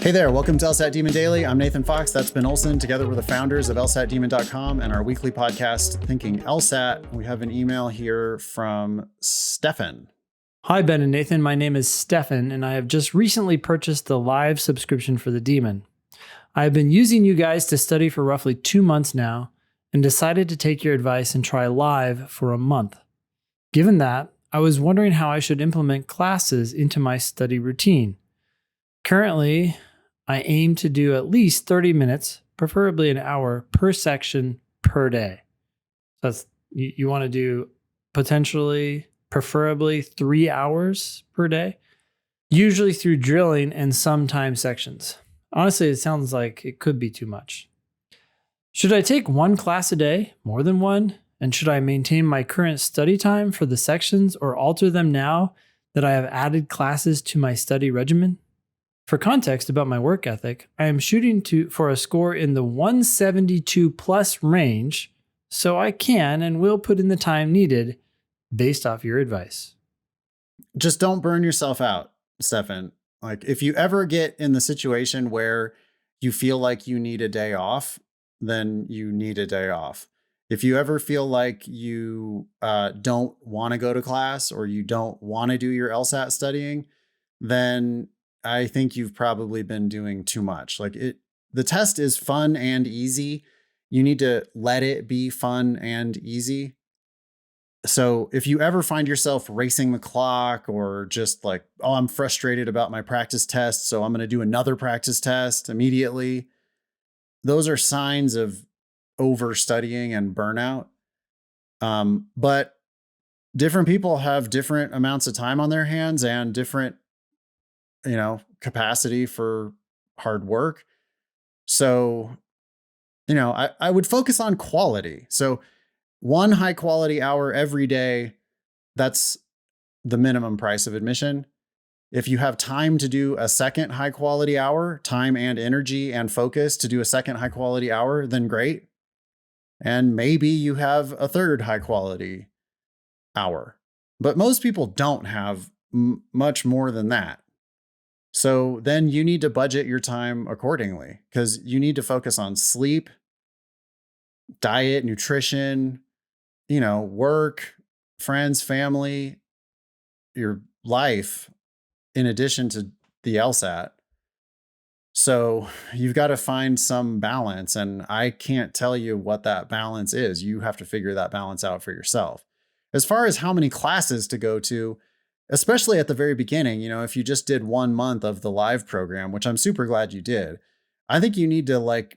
Hey there, welcome to LSAT Demon Daily. I'm Nathan Fox. That's Ben Olson, together with the founders of LSATdemon.com and our weekly podcast, Thinking LSAT. We have an email here from Stephan. Hi, Ben and Nathan. My name is Stephan, and I have just recently purchased the live subscription for the Demon. I have been using you guys to study for roughly 2 months now and decided to take your advice and try live for a month. Given that, I was wondering how I should implement classes into my study routine. Currently, I aim to do at least 30 minutes, preferably an hour, per section per day. So that's, you want to do preferably 3 hours per day, usually through drilling and some time sections. Honestly, it sounds like it could be too much. Should I take one class a day, more than one? And should I maintain my current study time for the sections or alter them now that I have added classes to my study regimen? For context about my work ethic, I am shooting for a score in the 172 plus range, so I can and will put in the time needed based off your advice. Just don't burn yourself out, Stephan. Like, if you ever get in the situation where you feel like you need a day off, then you need a day off. If you ever feel like you don't want to go to class or you don't want to do your LSAT studying, then I think you've probably been doing too much. The test is fun and easy. You need to let it be fun and easy. So if you ever find yourself racing the clock or just like, oh, I'm frustrated about my practice test, so I'm going to do another practice test immediately, those are signs of overstudying and burnout. But different people have different amounts of time on their hands and different capacity for hard work. So, I would focus on quality. So 1 high quality hour every day, that's the minimum price of admission. If you have time to do a second high quality hour, time and energy and focus to do a second high quality hour, then great. And maybe you have a third high quality hour, but most people don't have much more than that. So then you need to budget your time accordingly because you need to focus on sleep, diet, nutrition, work, friends, family, your life, in addition to the LSAT. So you've got to find some balance, and I can't tell you what that balance is. You have to figure that balance out for yourself. As far as how many classes to go to, especially at the very beginning, if you just did 1 month of the live program, which I'm super glad you did, I think you need to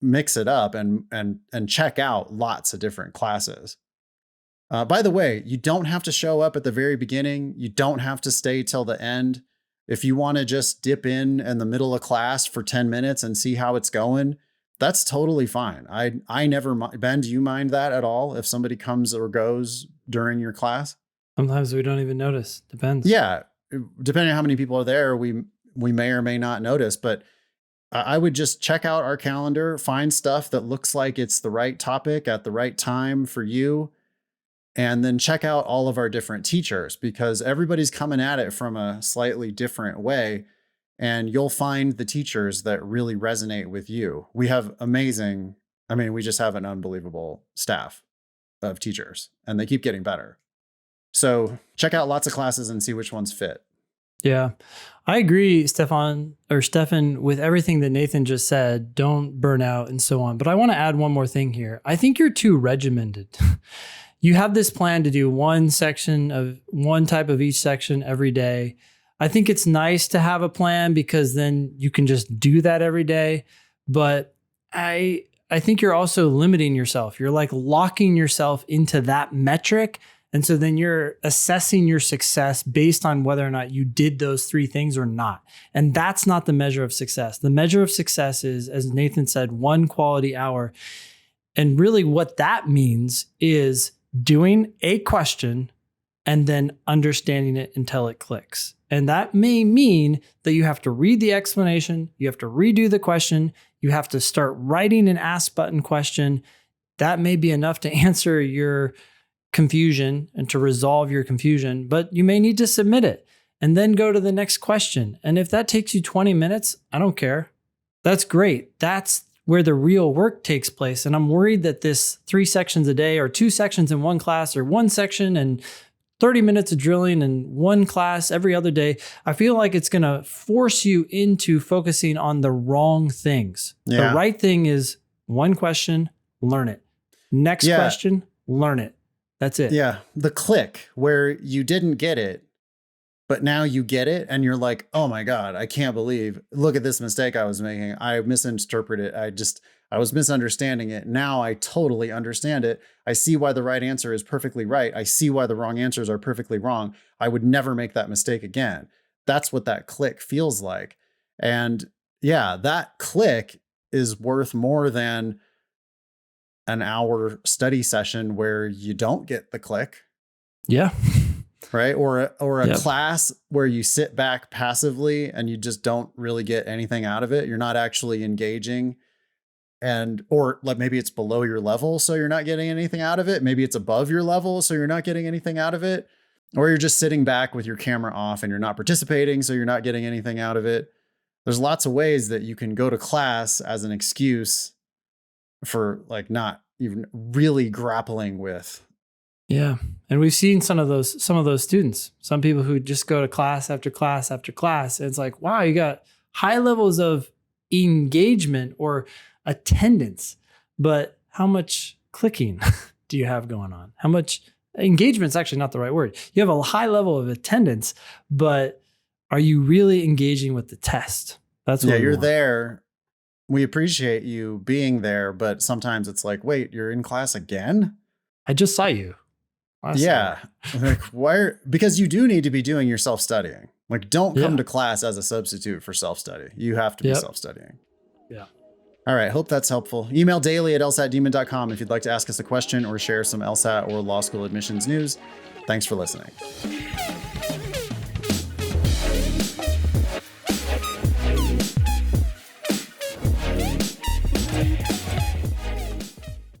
mix it up and check out lots of different classes. By the way, you don't have to show up at the very beginning. You don't have to stay till the end. If you want to just dip in the middle of class for 10 minutes and see how it's going, that's totally fine. I never mind. Ben, do you mind that at all if somebody comes or goes during your class? Sometimes we don't even notice. Depends. Yeah. Depending on how many people are there, we may or may not notice, but I would just check out our calendar, find stuff that looks like it's the right topic at the right time for you, and then check out all of our different teachers because everybody's coming at it from a slightly different way, and you'll find the teachers that really resonate with you. We have we just have an unbelievable staff of teachers, and they keep getting better. So check out lots of classes and see which ones fit. Yeah, I agree, Stephan, with everything that Nathan just said. Don't burn out and so on. But I want to add one more thing here. I think you're too regimented. You have this plan to do one type of each section every day. I think it's nice to have a plan because then you can just do that every day. But I think you're also limiting yourself. You're locking yourself into that metric. And so then you're assessing your success based on whether or not you did those 3 things or not. And that's not the measure of success. The measure of success is, as Nathan said, 1 quality hour. And really what that means is doing a question and then understanding it until it clicks. And that may mean that you have to read the explanation, you have to redo the question, you have to start writing an ask button question. That may be enough to answer your confusion and to resolve your confusion, but you may need to submit it. and then go to the next question. And if that takes you 20 minutes, I don't care. That's great. That's where the real work takes place. And I'm worried that this 3 sections a day or 2 sections in one class or 1 section and 30 minutes of drilling in one class every other day, I feel like it's going to force you into focusing on the wrong things. Yeah. The right thing is one question, learn it. Next question, learn it. That's it. Yeah. The click where you didn't get it, but now you get it and you're like, oh my God, I can't believe, look at this mistake I was making. I misinterpreted it. I was misunderstanding it. Now I totally understand it. I see why the right answer is perfectly right. I see why the wrong answers are perfectly wrong. I would never make that mistake again. That's what that click feels like. And yeah, that click is worth more than an hour study session where you don't get the click. Yeah. Right. Or a class where you sit back passively and you just don't really get anything out of it. You're not actually engaging. Or like maybe it's below your level, so you're not getting anything out of it. Maybe it's above your level, so you're not getting anything out of it. Or you're just sitting back with your camera off and you're not participating, so you're not getting anything out of it. There's lots of ways that you can go to class as an excuse for like not even really grappling with. Yeah. And we've seen some of those students, some people who just go to class after class after class. And it's like, wow, you got high levels of engagement or attendance, but how much clicking do you have going on? How much engagement is actually not the right word. You have a high level of attendance, but are you really engaging with the test? That's what you're there. We appreciate you being there, but sometimes it's like, wait, you're in class again? I just saw you. Like why? Because you do need to be doing your self-studying. Like don't come to class as a substitute for self-study. You have to be self-studying. Yeah. All right. Hope that's helpful. Email daily@lsatdemon.com if you'd like to ask us a question or share some LSAT or law school admissions news. Thanks for listening.